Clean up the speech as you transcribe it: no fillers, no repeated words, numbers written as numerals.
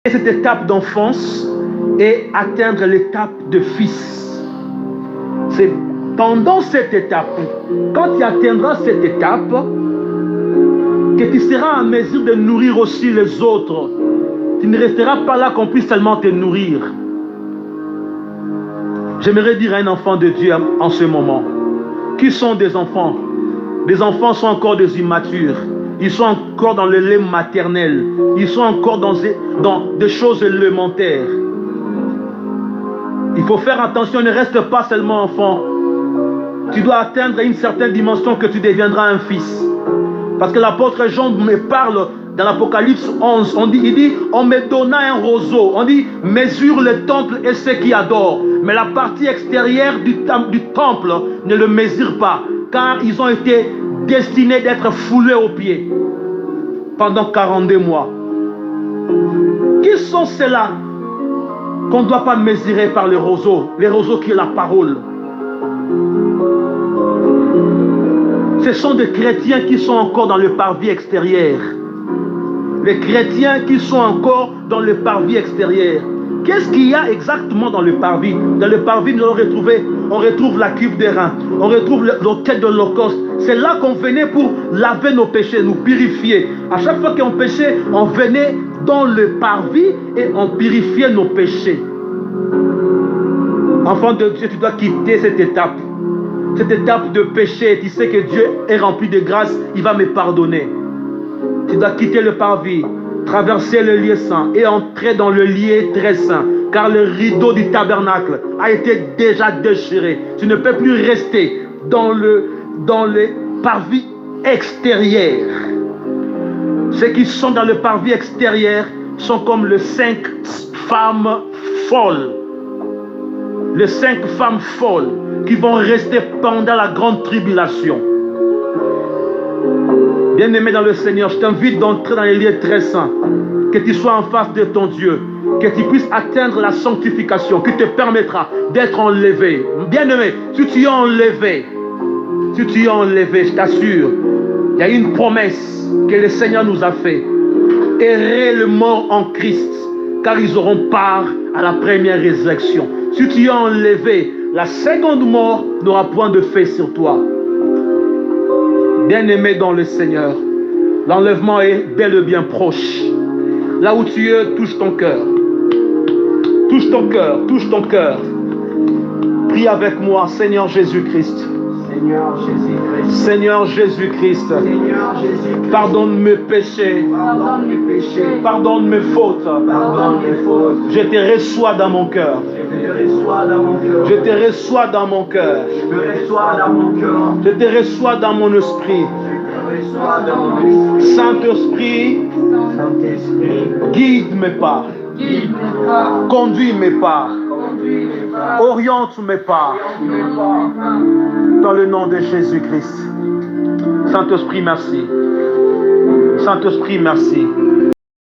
cette étape d'enfance et atteindre l'étape de fils. C'est pendant cette étape, quand tu atteindras cette étape, que tu seras en mesure de nourrir aussi les autres. Tu ne resteras pas là qu'on puisse seulement te nourrir. J'aimerais dire à un enfant de Dieu en ce moment, qui sont des enfants? Les enfants sont encore des immatures. Ils sont encore dans le lait maternel. Ils sont encore dans des choses élémentaires. Il faut faire attention, ne reste pas seulement enfant. Tu dois atteindre une certaine dimension que tu deviendras un fils. Parce que l'apôtre Jean me parle dans l'Apocalypse 11. Il dit, on me donna un roseau. On dit, mesure le temple et ceux qui adorent. Mais la partie extérieure du temple ne le mesure pas. Car ils ont été destinés d'être foulés aux pieds pendant 42 mois. Qui sont ceux-là qu'on ne doit pas mesurer par le roseau qui est la parole? Ce sont des chrétiens qui sont encore dans le parvis extérieur. Les chrétiens qui sont encore dans le parvis extérieur. Qu'est-ce qu'il y a exactement dans le parvis? Dans le parvis, on retrouve la cuve des reins, on retrouve l'autel de l'Holocauste. C'est là qu'on venait pour laver nos péchés, nous purifier. À chaque fois qu'on péchait, on venait dans le parvis et on purifiait nos péchés. Enfant de Dieu, tu dois quitter cette étape. Cette étape de péché. Tu sais que Dieu est rempli de grâce, il va me pardonner. Tu dois quitter le parvis, traverser le lieu saint et entrer dans le lieu très saint. Car le rideau du tabernacle a été déjà déchiré. Tu ne peux plus rester dans le parvis extérieur. Ceux qui sont dans le parvis extérieur sont comme les 5 femmes folles. Les 5 femmes folles qui vont rester pendant la grande tribulation. Bien-aimé dans le Seigneur, je t'invite d'entrer dans les lieux très saints. Que tu sois en face de ton Dieu. Que tu puisses atteindre la sanctification qui te permettra d'être enlevé. Bien-aimé, si tu es enlevé, je t'assure, il y a une promesse que le Seigneur nous a faite. Errez le mort en Christ, car ils auront part à la première résurrection. Si tu es enlevé, la seconde mort n'aura point de fait sur toi. Bien-aimé dans le Seigneur, l'enlèvement est bel et bien proche. Là où tu es, touche ton cœur. Touche ton cœur, touche ton cœur. Prie avec moi, Seigneur Jésus-Christ. Seigneur Jésus-Christ. Seigneur Jésus-Christ. Seigneur Jésus-Christ. Pardonne mes péchés. Pardonne mes péchés. Pardonne mes fautes. Pardonne mes fautes. Je te reçois dans mon cœur. Je te reçois dans mon cœur. Je te reçois dans mon cœur. Je te reçois dans mon cœur. Je te reçois dans mon esprit. Je te reçois dans mon esprit. Saint-Esprit, Saint-Esprit, guide mes pas. guide mes pas. Conduis mes pas. Conduis mes pas. Oriente mes pas. Mes pas. Dans le nom de Jésus-Christ. Saint-Esprit, merci. Saint-Esprit, merci.